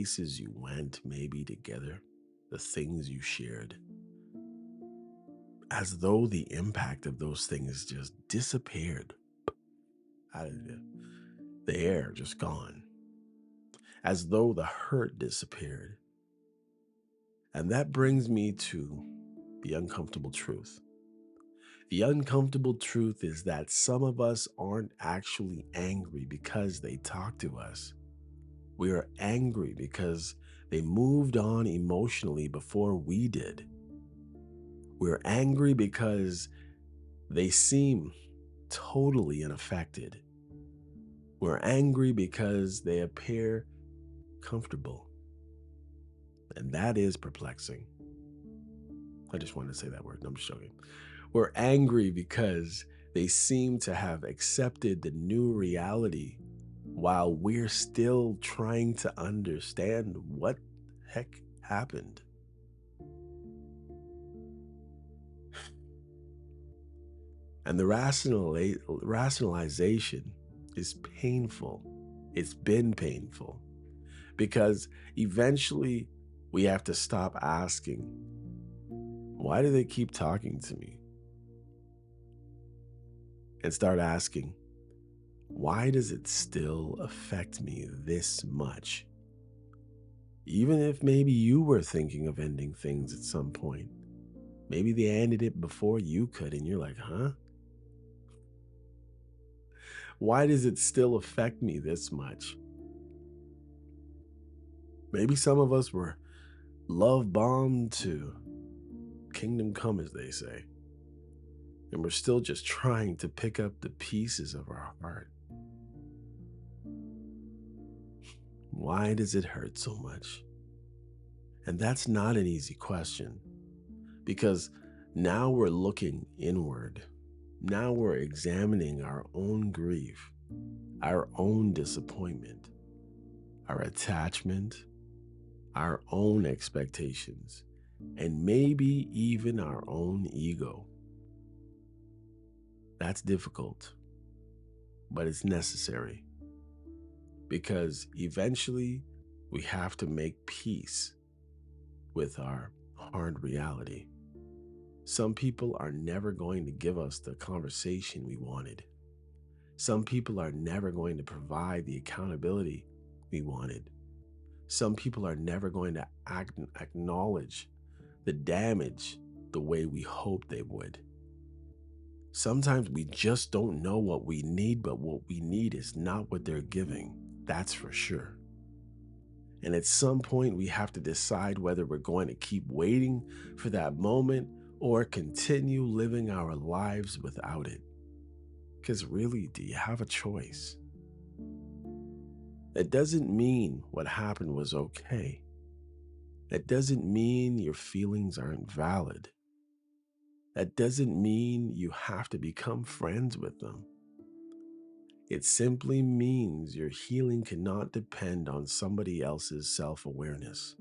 places you went, maybe together, the things you shared, as though the impact of those things just disappeared out of the air, just gone, as though the hurt disappeared. And that brings me to the uncomfortable truth. The uncomfortable truth is that some of us aren't actually angry because they talk to us. We are angry because they moved on emotionally before we did. We're angry because they seem totally unaffected. We're angry because they appear comfortable. And that is perplexing. I just wanted to say that word. No, I'm just joking. We're angry because they seem to have accepted the new reality while we're still trying to understand what heck happened. And the rationalization is painful. It's been painful because eventually we have to stop asking, why do they keep talking to me? And start asking, why does it still affect me this much? Even if maybe you were thinking of ending things at some point, maybe they ended it before you could, and you're like, huh? Why does it still affect me this much? Maybe some of us were love bombed to kingdom come, as they say, and we're still just trying to pick up the pieces of our heart. Why does it hurt so much? And that's not an easy question because now we're looking inward. Now we're examining our own grief, our own disappointment, our attachment, our own expectations, and maybe even our own ego. That's difficult, but it's necessary because eventually we have to make peace with our hard reality. Some people are never going to give us the conversation we wanted. Some people are never going to provide the accountability we wanted. Some people are never going to acknowledge the damage the way we hoped they would. Sometimes we just don't know what we need, but what we need is not what they're giving. That's for sure. And at some point, we have to decide whether we're going to keep waiting for that moment or continue living our lives without it. Because really, do you have a choice? That doesn't mean what happened was okay. That doesn't mean your feelings aren't valid. That doesn't mean you have to become friends with them. It simply means your healing cannot depend on somebody else's self awareness.